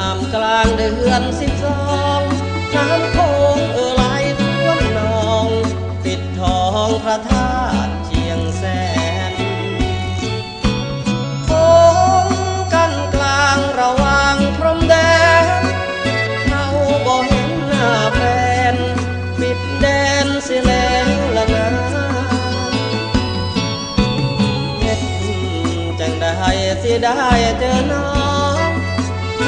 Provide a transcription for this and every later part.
ามกลางเดือน12น้ำโขงไหลท่วมนองปิดทองพระธาตุเชียงแสนโค้งกันกลางระหว่างพรมแดนเขาบ่เห็นหน้าแฟนปิดแดนเสียแล้วละนะเฮ็ดจังได้เสียได้เจอน้อง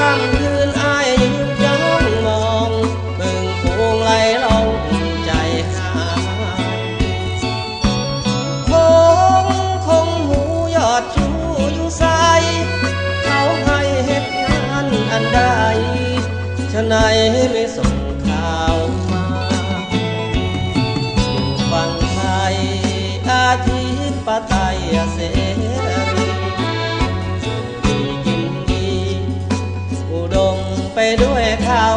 ค่ำคืนอายยืนจ้องมองเบิ่งโค้งไหลลงใจหายโค้งคงหูยอดชูอยู่ใสเขาให้เฮ็ดงานอันใดฉะไหนไม่ส่งข่าวมาฝั่งไทยอาทิตย์ปไตยเสรีกินดีอุดมไปด้วยข้าว